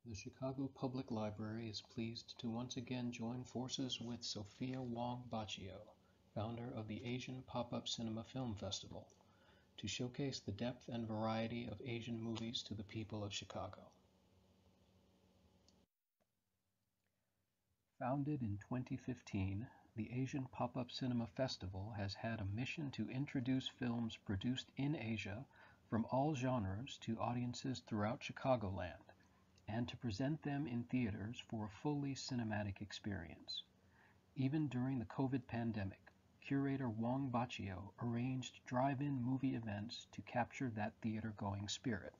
The Chicago Public Library is pleased to once again join forces with Sophia Wong Boccio, founder of the Asian Pop-Up Cinema Film Festival, to showcase the depth and variety of Asian movies to the people of Chicago. Founded in 2015, the Asian Pop-Up Cinema Festival has had a mission to introduce films produced in Asia from all genres to audiences throughout Chicagoland, and to present them in theaters for a fully cinematic experience. Even during the COVID pandemic, curator Wong Boccio arranged drive-in movie events to capture that theater-going spirit.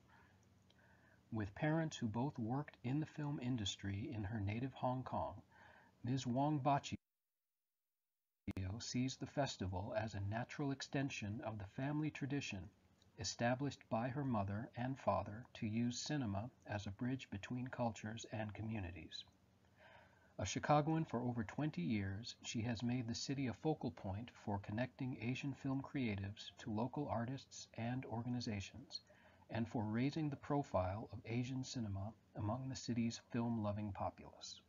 With parents who both worked in the film industry in her native Hong Kong, Ms. Wong Boccio sees the festival as a natural extension of the family tradition established by her mother and father to use cinema as a bridge between cultures and communities. A Chicagoan for over 20 years, she has made the city a focal point for connecting Asian film creatives to local artists and organizations, and for raising the profile of Asian cinema among the city's film-loving populace.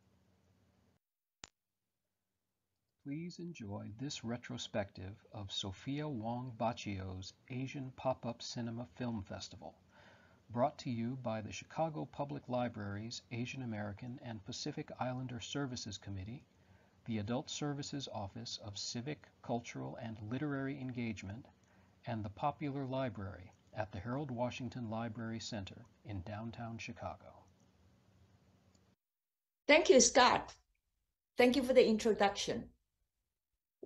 Please enjoy this retrospective of Sophia Wong Boccio's Asian Pop-Up Cinema Film Festival, brought to you by the Chicago Public Library's Asian American and Pacific Islander Services Committee, the Adult Services Office of Civic, Cultural, and Literary Engagement, and the Popular Library at the Harold Washington Library Center in downtown Chicago. Thank you, Scott. Thank you for the introduction.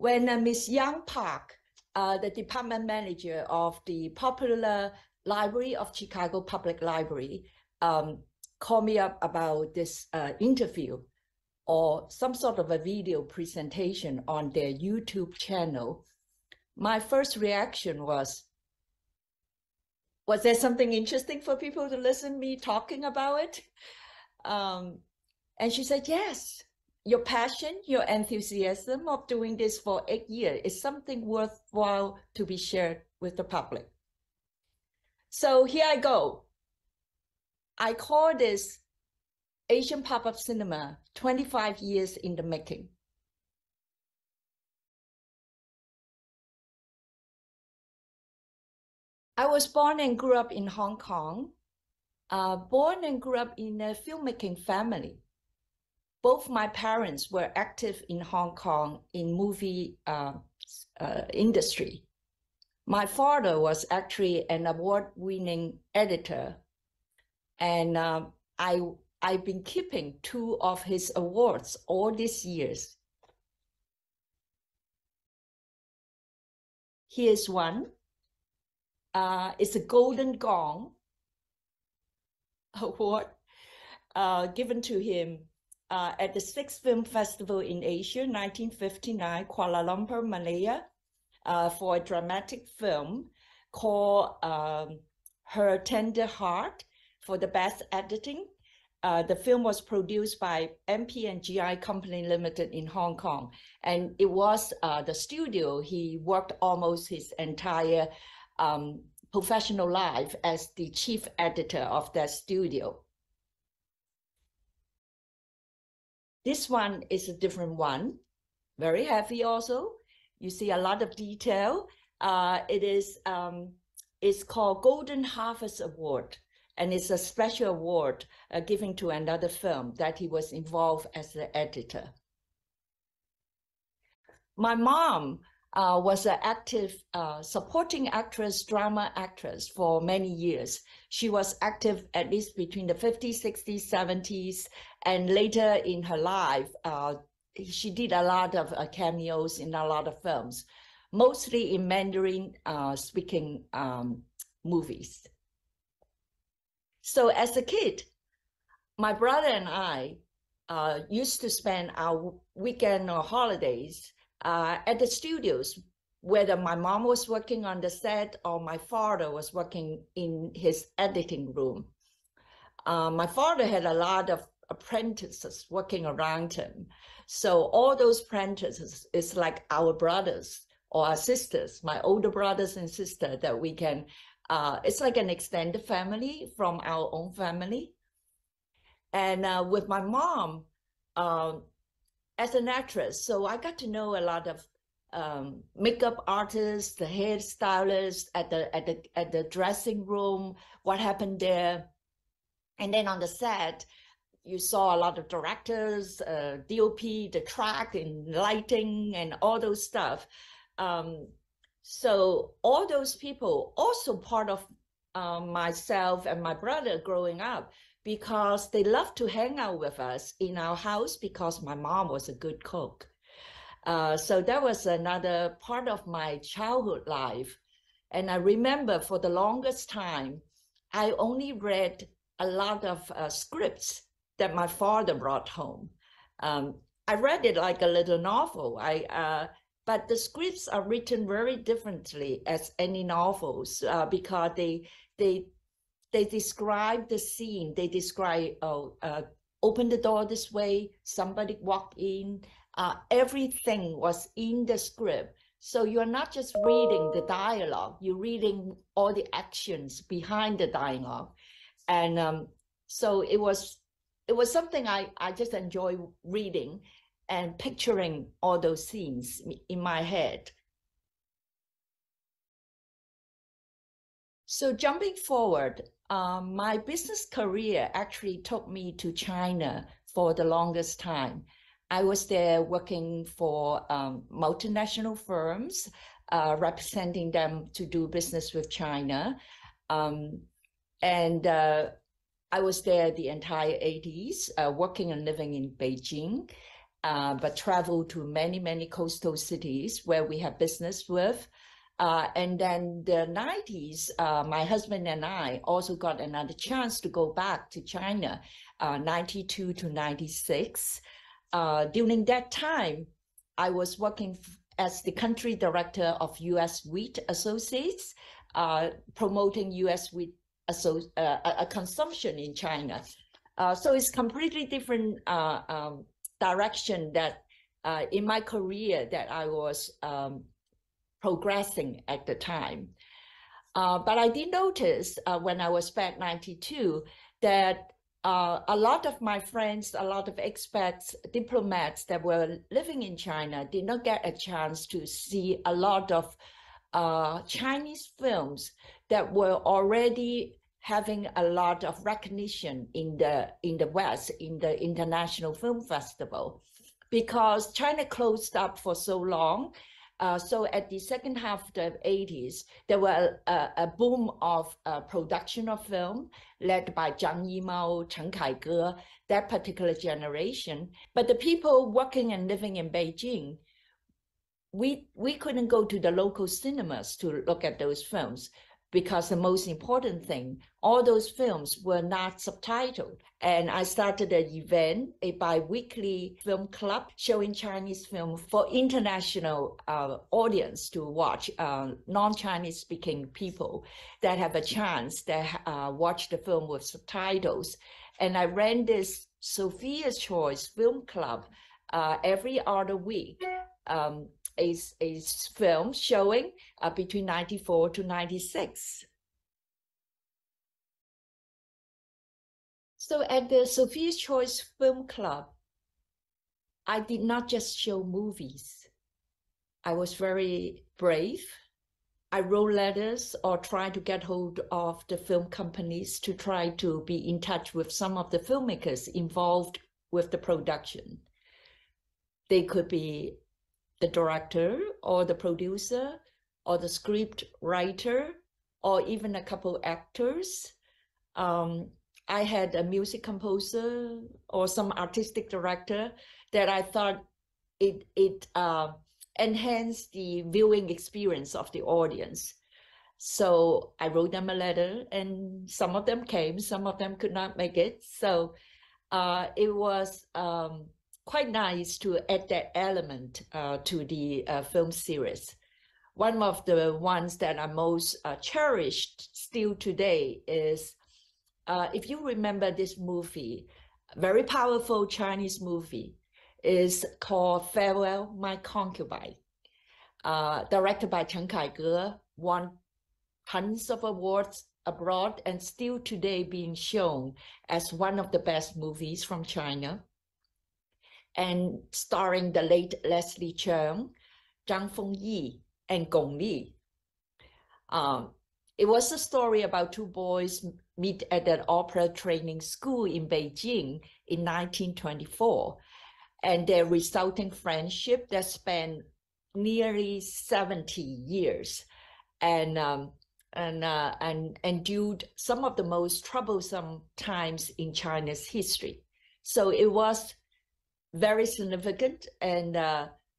When Ms. Young Park, the department manager of the Popular Library of Chicago Public Library, called me up about this interview or some sort of a video presentation on their YouTube channel, my first reaction was there something interesting for people to listen to me talking about it? And she said, yes. Your passion, your enthusiasm of doing this for 8 years is something worthwhile to be shared with the public. So here I go. I call this Asian Pop-Up Cinema 25 years in the making. I was born and grew up in Hong Kong, born and grew up in a filmmaking family. Both my parents were active in Hong Kong in movie industry. My father was actually an award-winning editor, and I've been keeping 2 of his awards all these years. Here's one. It's a Golden Gong Award given to him at the 6th Film Festival in Asia, 1959, Kuala Lumpur, Malaya, for a dramatic film called Her Tender Heart for the best editing. The film was produced by MP and GI Company Limited in Hong Kong, and it was the studio he worked almost his entire professional life as the chief editor of that studio. This one is a different one, very heavy also. You see a lot of detail. It's called Golden Harvest Award, and it's a special award given to another film that he was involved as the editor. My mom was an active supporting actress, drama actress for many years. She was active at least between the 50s, 60s, 70s, and later in her life, she did a lot of cameos in a lot of films, mostly in Mandarin speaking movies. So as a kid, my brother and I used to spend our weekend or holidays at the studios, whether my mom was working on the set or my father was working in his editing room. My father had a lot of apprentices working around him. So all those apprentices is like our brothers or our sisters, my older brothers and sisters that we can, it's like an extended family from our own family. And with my mom as an actress, so I got to know a lot of makeup artists, the hairstylists at the dressing room, what happened there. And then on the set, you saw a lot of directors, DOP, the track and lighting and all those stuff. So all those people also part of myself and my brother growing up, because they loved to hang out with us in our house because my mom was a good cook. So that was another part of my childhood life. And I remember for the longest time, I only read a lot of scripts that my father brought home. I read it like a little novel. But the scripts are written very differently as any novels because they describe the scene. They describe, open the door this way, somebody walked in. Everything was in the script. So you're not just reading the dialogue, you're reading all the actions behind the dialogue. And so it was something I just enjoy reading and picturing all those scenes in my head. So jumping forward, my business career actually took me to China for the longest time. I was there working for multinational firms, representing them to do business with China. And I was there the entire 80s, working and living in Beijing, but traveled to many, many coastal cities where we have business with. And then the 90s, my husband and I also got another chance to go back to China, 92 to 96. During that time, I was working as the country director of U.S. Wheat Associates, promoting U.S. wheat consumption in China. So it's completely different direction that in my career that I was progressing at the time. But I did notice when I was back 92 that a lot of my friends, a lot of expats, diplomats that were living in China did not get a chance to see a lot of Chinese films that were already having a lot of recognition in the West, in the International Film Festival, because China closed up for so long. So at the second half of the 80s, there were a boom of production of film led by Zhang Yimou, Chen Kaige, that particular generation. But the people working and living in Beijing, we couldn't go to the local cinemas to look at those films, because the most important thing, all those films were not subtitled. And I started an event, a bi-weekly film club showing Chinese film for international audience to watch, non-Chinese speaking people that have a chance to watch the film with subtitles. And I ran this Sophia's Choice Film Club every other week. A film showing between 94 to 96. So at the Sophia's Choice Film Club, I did not just show movies. I was very brave. I wrote letters or tried to get hold of the film companies to try to be in touch with some of the filmmakers involved with the production. They could be the director or the producer or the script writer or even a couple actors. I had a music composer or some artistic director that I thought it enhanced the viewing experience of the audience. So I wrote them a letter, and some of them came, some of them could not make it. So it was quite nice to add that element to the film series. One of the ones that I most cherished still today is, if you remember this movie, very powerful Chinese movie, is called Farewell, My Concubine, directed by Chen Kaige, won tons of awards abroad and still today being shown as one of the best movies from China, and starring the late Leslie Cheung, Zhang Fengyi, and Gong Li. It was a story about two boys meet at an opera training school in Beijing in 1924, and their resulting friendship that spanned nearly 70 years, and endured some of the most troublesome times in China's history. So it was very significant and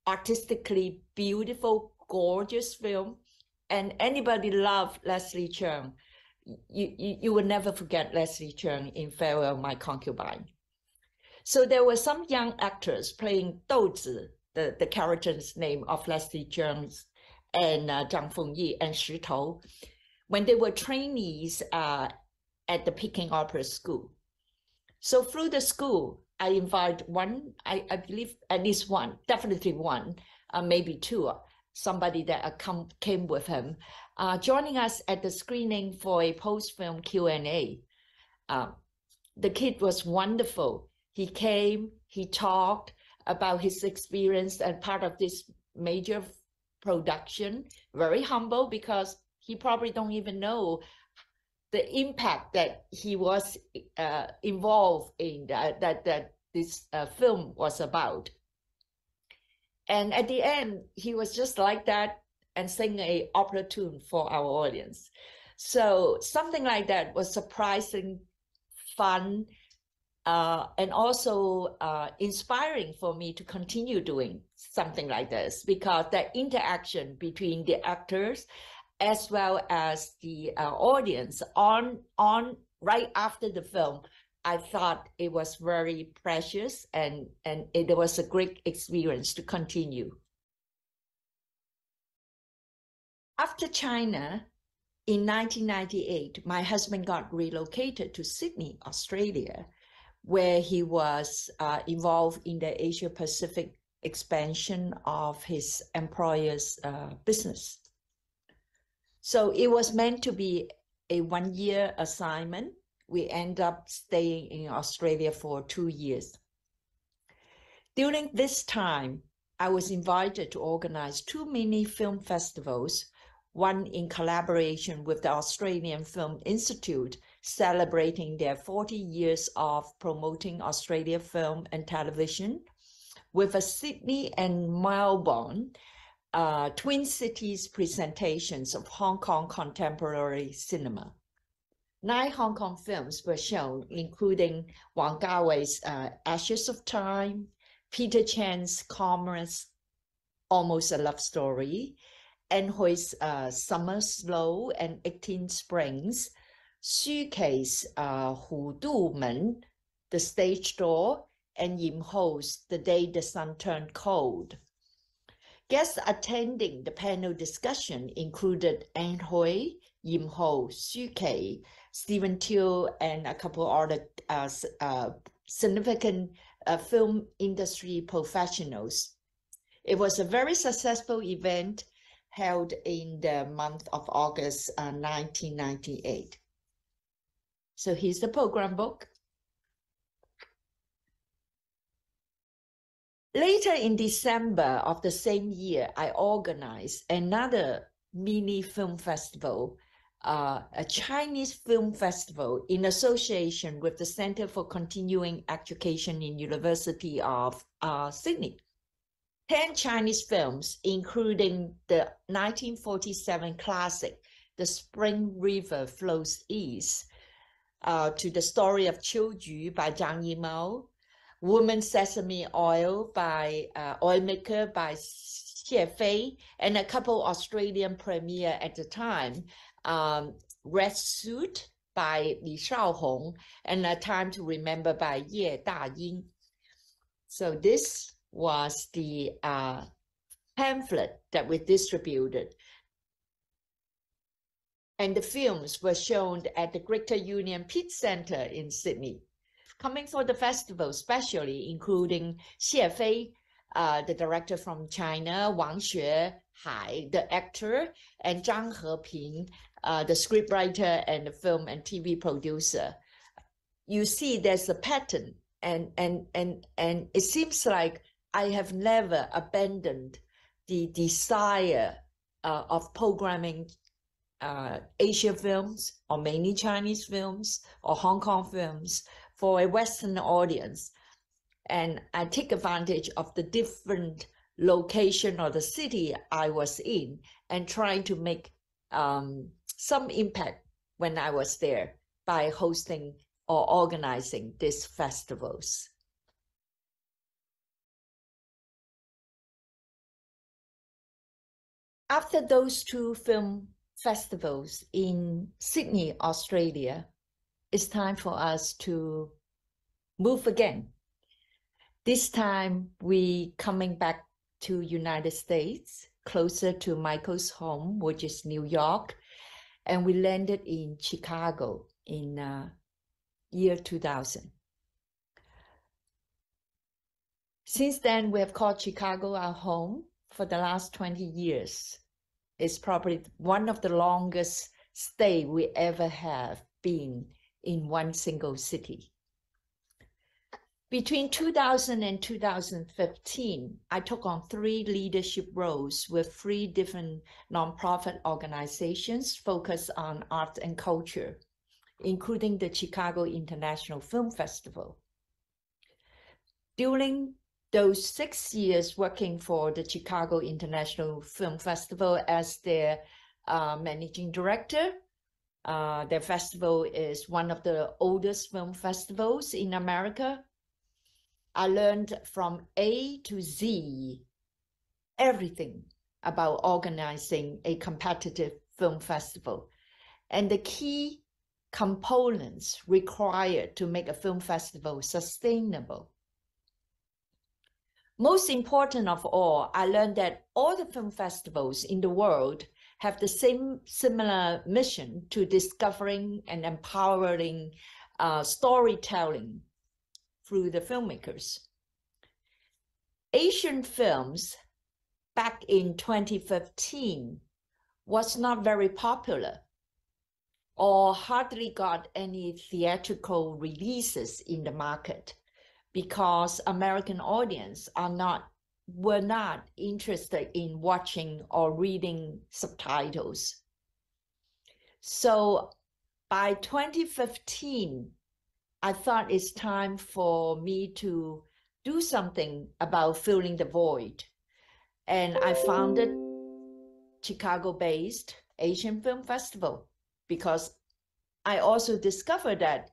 artistically beautiful, gorgeous film. And anybody loved Leslie Cheung, you will never forget Leslie Cheung in Farewell, My Concubine. So there were some young actors playing Dou Zi, the character's name of Leslie Cheung, and Zhang Fengyi and Shi Tou, when they were trainees at the Peking Opera School. So through the school, I invite one, I believe at least one, definitely one, maybe two, somebody that came with him, joining us at the screening for a post-film Q&A. The kid was wonderful. He came, he talked about his experience and part of this major production, very humble because he probably don't even know the impact that he was involved in, that this film was about. And at the end, he was just like that and sang an opera tune for our audience. So something like that was surprising, fun, and also inspiring for me to continue doing something like this, because the interaction between the actors as well as the audience on right after the film, I thought it was very precious, and it was a great experience to continue. After China, in 1998, my husband got relocated to Sydney, Australia, where he was involved in the Asia Pacific expansion of his employer's business. So it was meant to be a one-year assignment. We ended up staying in Australia for 2 years. During this time, I was invited to organize 2 mini film festivals, one in collaboration with the Australian Film Institute, celebrating their 40 years of promoting Australia film and television, with a Sydney and Melbourne Twin Cities presentations of Hong Kong contemporary cinema. 9 Hong Kong films were shown, including Wang Gawei's Ashes of Time, Peter Chan's Commerce, Almost a Love Story, An Hui's Summer Slow and 18 Springs, Xu Kei's Hu Du Men, The Stage Door, and Yim Ho's The Day the Sun Turned Cold. Guests attending the panel discussion included An Hui, Yim Ho, Xu Kei, Stephen Teo, and a couple other significant film industry professionals. It was a very successful event held in the month of August 1998. So here's the program book. Later in December of the same year, I organized another mini film festival, a Chinese film festival in association with the Center for Continuing Education in University of Sydney. 10 Chinese films, including the 1947 classic, The Spring River Flows East, to the Story of Qiuju by Zhang Yimou, Woman Sesame Oil by Oilmaker by Xie Fei, and a couple Australian premiere at the time, Red Suit by Li Shaohong, and A Time to Remember by Ye Daying. So this was the pamphlet that we distributed. And the films were shown at the Greater Union Pitt Center in Sydney. Coming for the festival, especially including Xie Fei, the director from China, Wang Xuehai, the actor, and Zhang Heping, the scriptwriter and the film and TV producer, you see there's a pattern, and it seems like I have never abandoned the desire of programming Asian films, or mainly Chinese films, or Hong Kong films for a Western audience. And I take advantage of the different location or the city I was in and trying to make some impact when I was there by hosting or organizing these festivals. After those two film festivals in Sydney, Australia, it's time for us to move again. This time we coming back to United States, closer to Michael's home, which is New York, and we landed in Chicago in year 2000. Since then, we have called Chicago our home for the last 20 years. It's probably one of the longest stay we ever have been in one single city. Between 2000 and 2015, I took on 3 leadership roles with 3 different nonprofit organizations focused on art and culture, including the Chicago International Film Festival. During those 6 years working for the Chicago International Film Festival as their managing director, their festival is one of the oldest film festivals in America. I learned from A to Z everything about organizing a competitive film festival and the key components required to make a film festival sustainable. Most important of all, I learned that all the film festivals in the world have the same similar mission to discovering and empowering storytelling through the filmmakers. Asian films back in 2015 was not very popular or hardly got any theatrical releases in the market because American audience were not interested in watching or reading subtitles. So by 2015, I thought it's time for me to do something about filling the void. And I founded Chicago-based Asian Film Festival because I also discovered that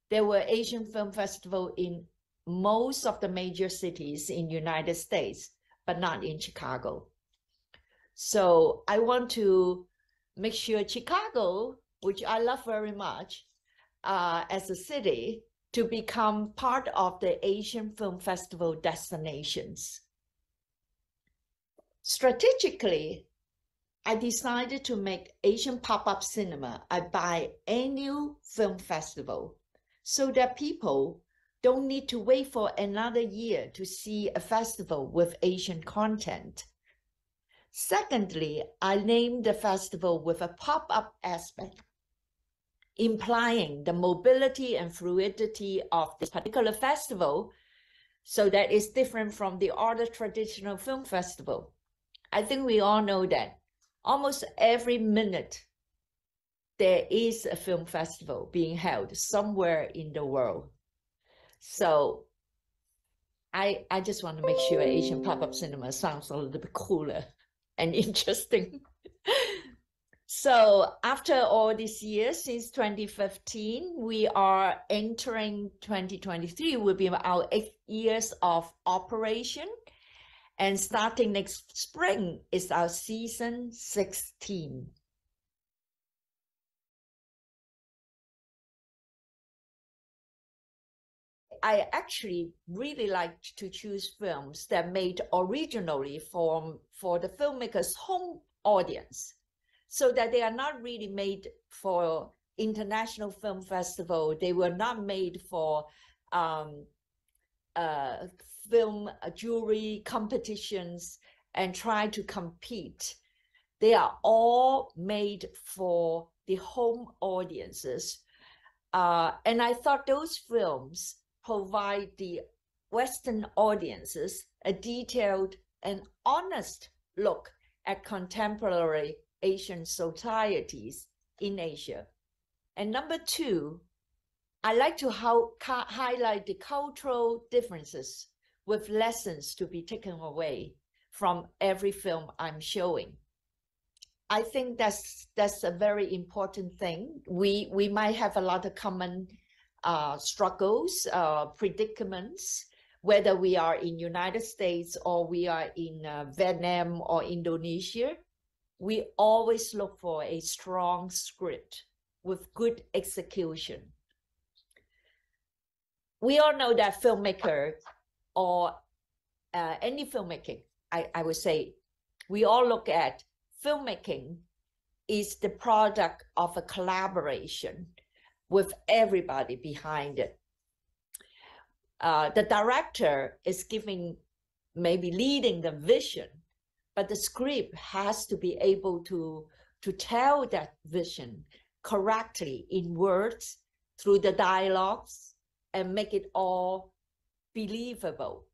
there were Asian Film Festival in most of the major cities in United States, but not in Chicago. So I want to make sure Chicago, which I love very much, as a city, to become part of the Asian Film Festival destinations. Strategically, I decided to make Asian pop-up cinema a biannual film festival so that people don't need to wait for another year to see a festival with Asian content. Secondly, I named the festival with a pop-up aspect, implying the mobility and fluidity of this particular festival so that it's different from the other traditional film festival. I think we all know that almost every minute there is a film festival being held somewhere in the world. So I just want to make sure Asian pop-up cinema sounds a little bit cooler and interesting. So after all these years, since 2015, we are entering 2023, will be our 8th years of operation. And starting next spring is our season 16. I actually really like to choose films that made originally for the filmmaker's home audience, so that they are not really made for international film festival. They were not made for film jury competitions and try to compete. They are all made for the home audiences. And I thought those films provide the Western audiences a detailed and honest look at contemporary Asian societies in Asia. And number two, I like to highlight the cultural differences with lessons to be taken away from every film I'm showing. I think that's a very important thing. We might have a lot of common struggles, predicaments, whether we are in United States or we are in Vietnam or Indonesia. We always look for a strong script with good execution. We all know that filmmaker or any filmmaking, I would say, we all look at filmmaking is the product of a collaboration with everybody behind it. The director is maybe leading the vision, but the script has to be able to tell that vision correctly in words, through the dialogues, and make it all believable.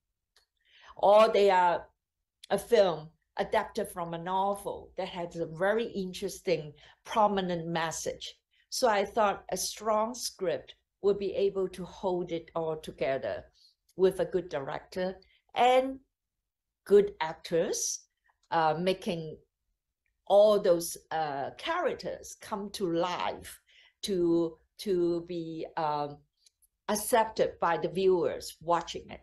Or they are a film adapted from a novel that has a very interesting, prominent message. So I thought a strong script would be able to hold it all together with a good director and good actors, making all those characters come to life to be accepted by the viewers watching it.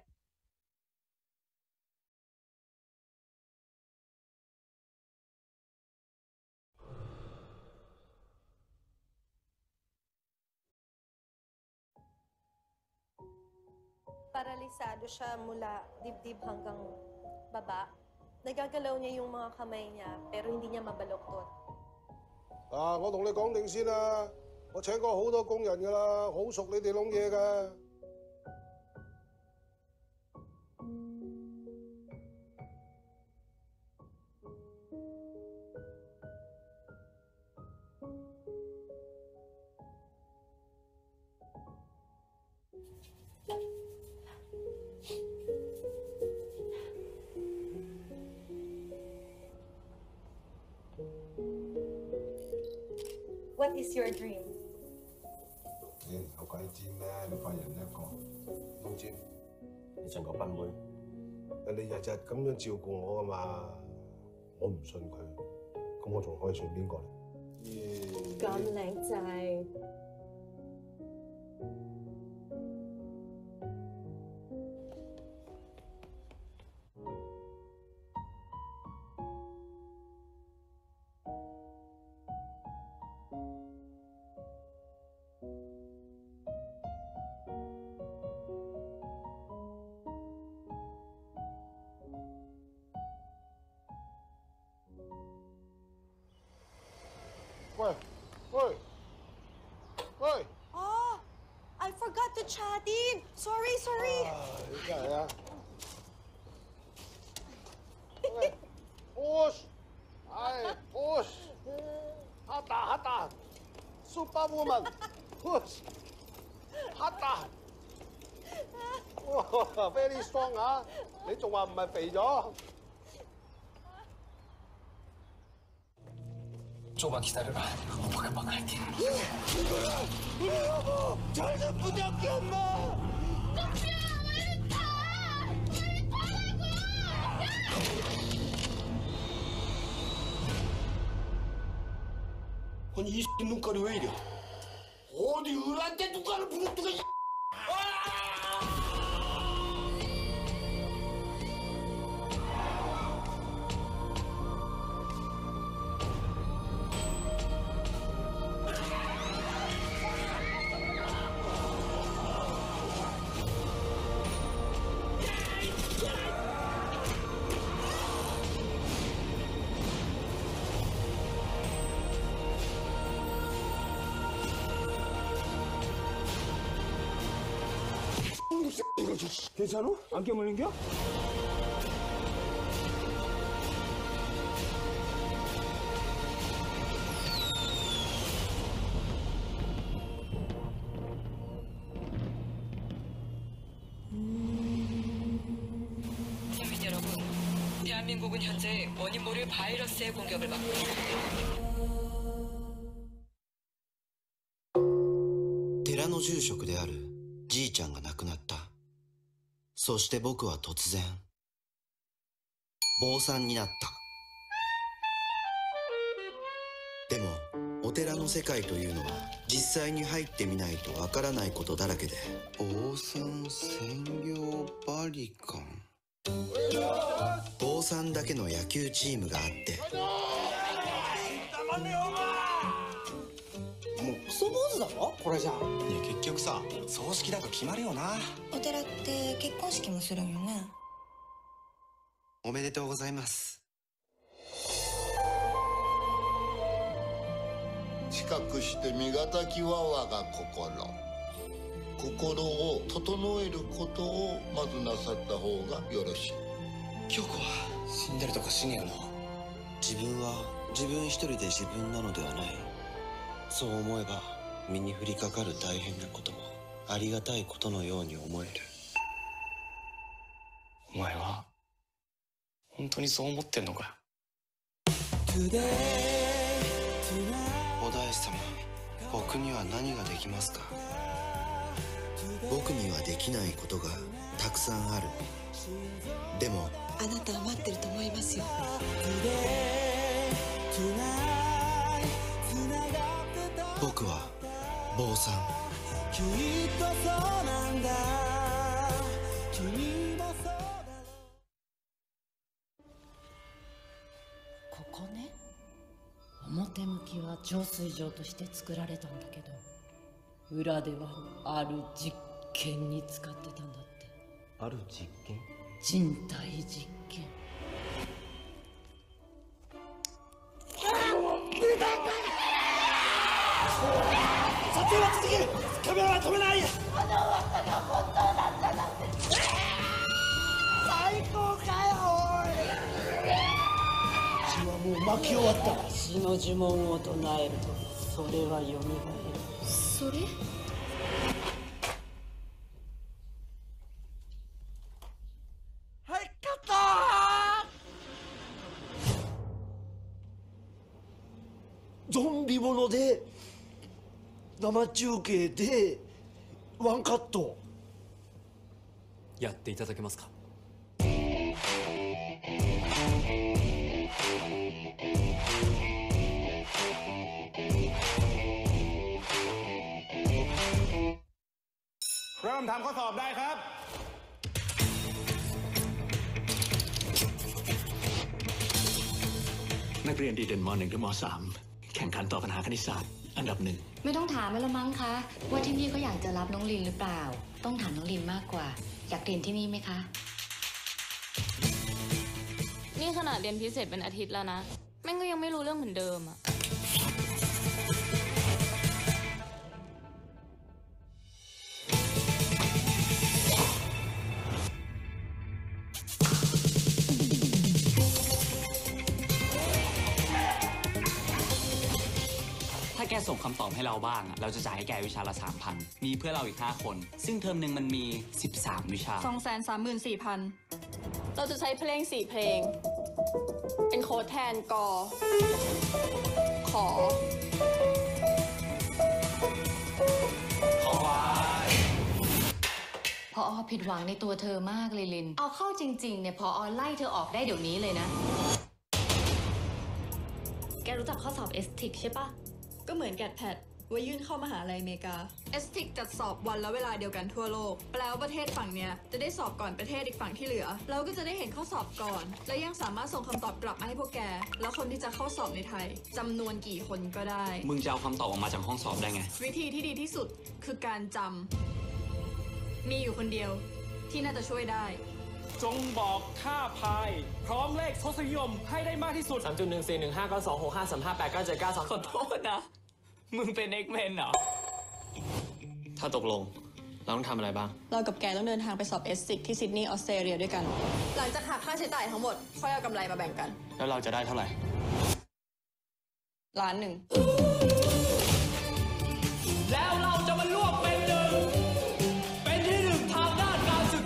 Paralisado siya mula dibdib hanggang baba. Nagagalaw niya yung mga kamay niya, pero hindi niya mabaluktot. 我同你講定先啦，我請過好多工人㗎啦，好熟你哋窿嘢㗎。What is your dream? 有鬼知咩？你發人一個，老詹，你信個賓妹？人哋日日咁樣照顧我㗎嘛，我唔信佢，咁我仲可以信邊個咧？咁靚仔。喂！ Oh, I forgot to chat in. Sorry. 真係啊！喂 ，push， 係 push， 黑達 ，Superwoman，push， 黑達，哇 ，very strong 啊！你仲話唔係肥咗？ 조금만 기다려라. 오빠가 금방 갈게. 여보, 저는 부탁해 엄마. 아니 이 눈깔이 왜 이래? 어디 을한테 눈깔을 부르뜨가 이 괜찮아? 안 깨물린겨? 시민 여러분, 대한민국은 현재 원인 모를 바이러스의 공격을 받고 있습니다. 寺の住職であるじいちゃんが亡くなった。そして僕は突然坊さんになった。でもお寺の世界というのは実際に入ってみないとわからないことだらけで、坊さん専業バリカン、坊さんだけの野球チームがあって、もうクソ坊主だろこれじゃん。いや結局さ、葬式だと決まるよな。お寺って結婚式もするんよね。おめでとうございます。近くして身敵きは我が心。心を整えることをまずなさった方がよろしい。京子は死んでるとか死ねよな。自分は自分一人で自分なのではない。そう思えば身に降りかかる大変なこともありがたいことのように思える。お前は本当にそう思ってんのか。お大師様、僕には何ができますか。僕にはできないことがたくさんある。でもあなたは待ってると思いますよ。僕は坊さん。きっとそうなんだ。君もそうだろう。ここね。表向きは浄水場として作られたんだけど、裏ではある実験に使ってたんだって。ある実験？人体実験。撮影は続ける。カメラは止めない。この噂が本当だったなんて最高かよ。血はもう巻き終わった。死の呪文を唱えるとそれはよみがえる。それ？はい、カット。ゾンビもので生中継でワンカットやっていただけますか。เริ่มทำข้อสอบได้ครับนักเรียนดีเด่นม.1 ถึงม.3 แข่งขันตอบปัญหาคณิตศาสตร์อันดับ1. ไม่ต้องถามแล้วมั้งคะว่าที่นี่เขาอยากจะรับน้องลินหรือเปล่าต้องถามน้องลินมากกว่าอยากเรียนที่นี่ไหมคะนี่ขนาดเรียนพิเศษเป็นอาทิตย์แล้วนะแม่งก็ยังไม่รู้เรื่องเหมือนเดิมอะถ้าแกส่งคำตอบให้เราบ้างเราจะจ่ายให้แกวิชาละ 3,000 มีเพื่อนเราอีก5 คนซึ่งเทอมหนึ่งมันมี13วิชา 234,000 เราจะใช้เพลง4เพลงเป็นโค้ดแทนกอขอพอผิดหวังในตัวเธอมากเลยลินเอาเข้าจริงๆเนี่ยพอไล่เธอออกได้เดี๋ยวนี้เลยนะแกรู้จักข้อสอบเอสติกใช่ปะก็เหมือนแกดแพดไว้ยื่นเข้ามหาลัยอเมริกาเอสติกจัดสอบวันและเวลาเดียวกันทั่วโลกแปลว่าประเทศฝั่งเนี้ยจะได้สอบก่อนประเทศอีกฝั่งที่เหลือเราก็จะได้เห็นข้อสอบก่อนและยังสามารถส่งคำตอบกลับมาให้พวกแกแล้วคนที่จะเข้าสอบในไทยจำนวนกี่คนก็ได้มึงจะเอาคำตอบออกมาจากห้องสอบได้ไงวิธีที่ดีที่สุดคือการจำมีอยู่คนเดียวที่น่าจะช่วยได้จงบอกค่าพายพร้อมเลขทศนิยมให้ได้มากที่สุด 3.141592658792 ขอโทษนะมึงเป็น X-Men เหรอถ้าตกลงเราต้องทำอะไรบ้างเรากับแกต้องเดินทางไปสอบเอสติกที่ซิดนีย์ออสเตรเลียด้วยกันหลังจากหักค่าใช้จ่ายทั้งหมดค่อยเอากำไรมาแบ่งกันแล้วเราจะได้เท่าไหร่1 ล้านแล้วเราจะมารวบเป็นหนึ่งเป็นที่หนึ่งทางด้านการศึก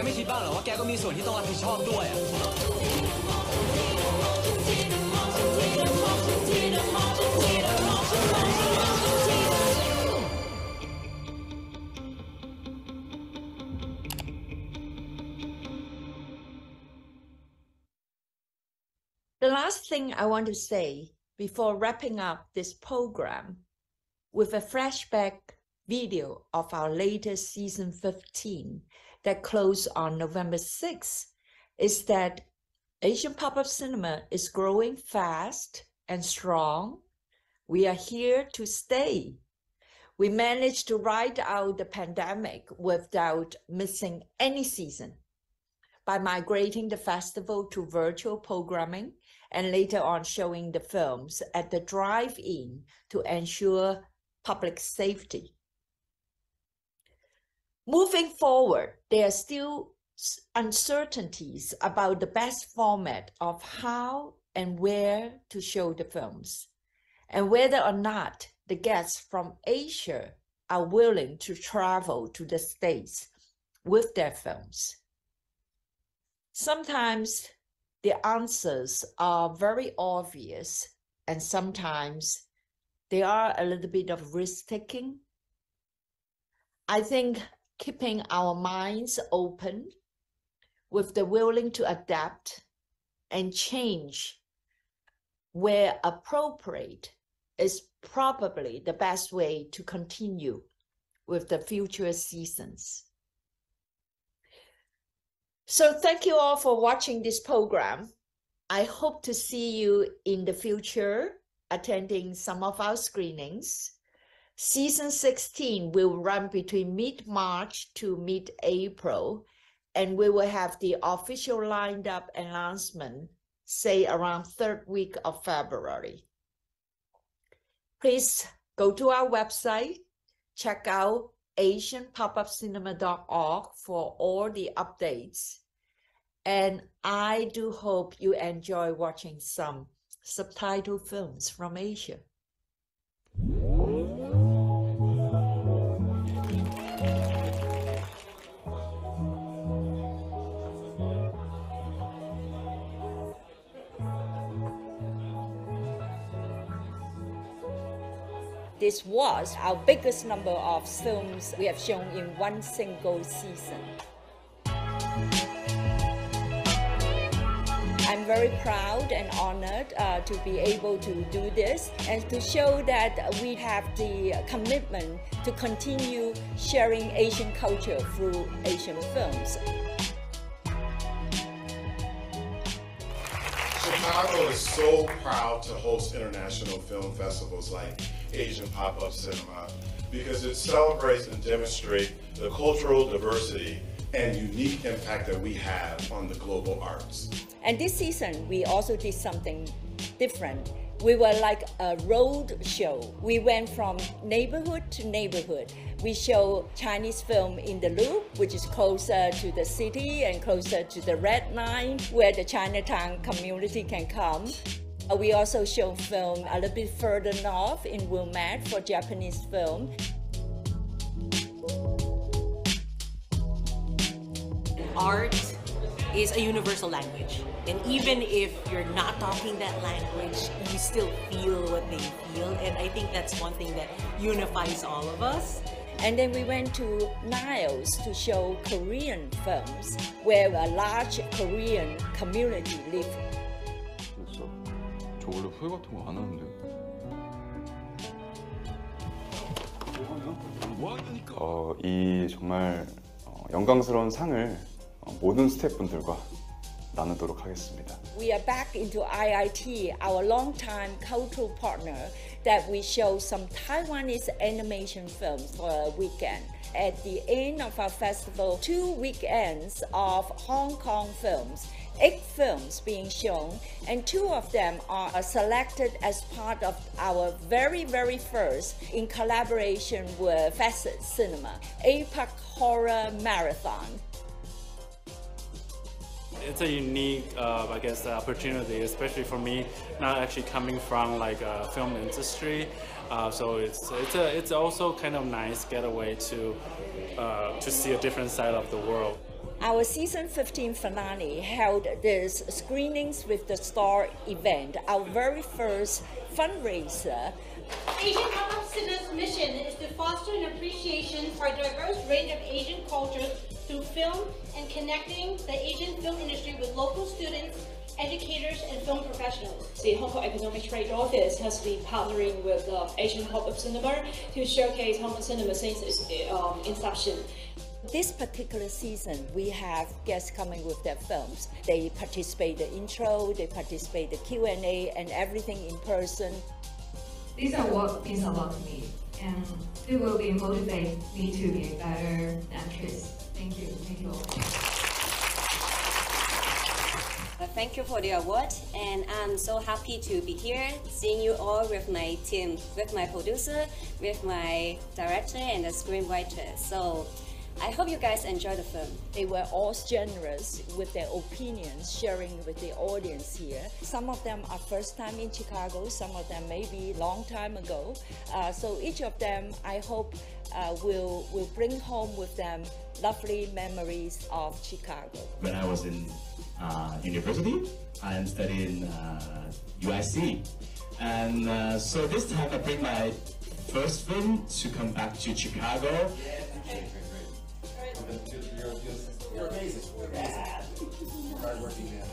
ไม่คิดบ้างเหรอว่าแกก็มีส่วนที่ต้องรับผิดชอบด้วยอ่ะ The last thing I want to say before wrapping up this program with a flashback video of our latest season 15 that closed on November 6th is that Asian pop-up cinema is growing fast and strong. We are here to stay. We managed to ride out the pandemic without missing any season by migrating the festival to virtual programming and later on showing the films at the drive-in to ensure public safety. Moving forward, there are still uncertainties about the best format of how and where to show the films, and whether or not the guests from Asia are willing to travel to the States with their films. Sometimes the answers are very obvious, and sometimes they are a little bit of risk-taking. I think keeping our minds open with the willing to adapt and change where appropriate is probably the best way to continue with the future seasons. So thank you all for watching this program. I hope to see you in the future attending some of our screenings. Season 16 will run between mid-March to mid-April, and we will have the official lined-up announcement, say around third week of February. Please go to our website, check out asianpopupcinema.org for all the updates. And I do hope you enjoy watching some subtitled films from Asia. This was our biggest number of films we have shown in one single season. I'm very proud and honored to be able to do this and to show that we have the commitment to continue sharing Asian culture through Asian films. Chicago is so proud to host international film festivals like Asian Pop-Up Cinema because it celebrates and demonstrates the cultural diversity and unique impact that we have on the global arts. And this season, we also did something different. We were like a road show. We went from neighborhood to neighborhood. We show Chinese film in the Loop, which is closer to the city and closer to the Red Line, where the Chinatown community can come. We also show film a little bit further north in Wilmette for Japanese film. Art is a universal language. And even if you're not talking that language, you still feel what they feel. And I think that's one thing that unifies all of us. And then we went to Niles to show Korean films, where a large Korean community lives. 저 원래 후회 같은 거 안 하는데. 이 정말 영광스러운 상을 모든 스태프분들과 나누도록 하겠습니다. We are back into IIT, our long-time cultural partner, that we show some Taiwanese animation films for a weekend. At the end of our festival, 2 weekends of Hong Kong films, 8 films being shown, and 2 of them are selected as part of our very, very first, in collaboration with Facet Cinema, APAC Horror Marathon. It's a unique, I guess, opportunity, especially for me, not actually coming from like a film industry. So it's also kind of nice getaway to see a different side of the world. Our season 15 finale held this Screenings with the Star event, our very first fundraiser. Asian Pop-Up Cinema's mission is to foster an appreciation for a diverse range of Asian cultures through film and connecting the Asian film industry with local students, educators, and film professionals. The Hong Kong Economic Trade Office has been partnering with Asian Pop-Up Cinema to showcase Hong Kong cinema since its inception. This particular season, we have guests coming with their films. They participate in the intro, they participate in the Q&A, and everything in person. These are what means a lot to me, and it will be motivate me to be a better actress. Thank you. Thank you all. Thank you for the award, and I'm so happy to be here, seeing you all with my team, with my producer, with my director and the screenwriter. So I hope you guys enjoy the film. They were all generous with their opinions, sharing with the audience here. Some of them are first time in Chicago, some of them maybe long time ago. So each of them, I hope, will bring home with them lovely memories of Chicago. When I was in university, I am studying UIC. And so this time I bring my first film to come back to Chicago. You're amazing. Hardworking man.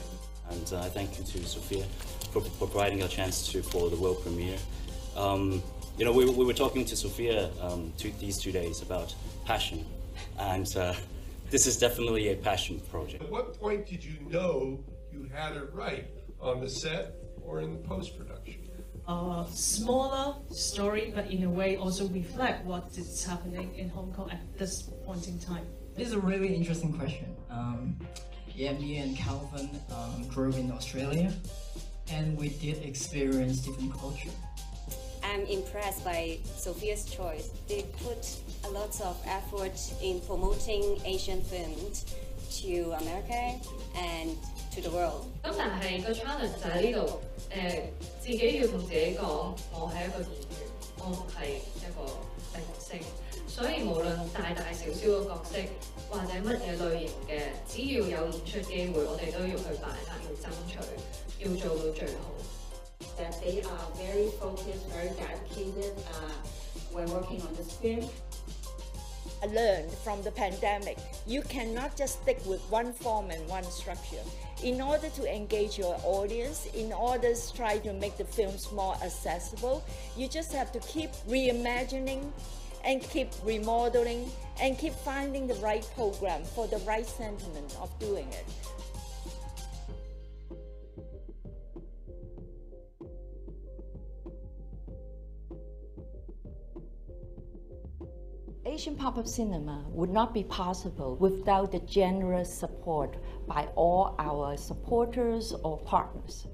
And thank you to Sophia for providing a chance for the world premiere. You know, we were talking to Sophia these 2 days about passion, and this is definitely a passion project. At what point did you know you had it right, on the set or in the post-production? Smaller story, but in a way also reflect what is happening in Hong Kong at this point in time. This is a really interesting question. Yeah, me and Calvin grew in Australia, and we did experience different culture. I'm impressed by Sophia's choice. They put a lot of effort in promoting Asian films to America and to the world. 咁但係個 challenge 就喺呢度，自己要同自己講，我係一個演員，我係一個明星，所以無論大大小小嘅角色或者乜嘢類型嘅，只要有演出機會，我哋都要去把握，要爭取，要做到最好。That they are very focused, very dedicated when working on this film. I learned from the pandemic, you cannot just stick with one form and one structure. In order to engage your audience, in order to try to make the films more accessible, you just have to keep reimagining and keep remodeling and keep finding the right program for the right sentiment of doing it. Asian Pop-Up Cinema would not be possible without the generous support by all our supporters or partners.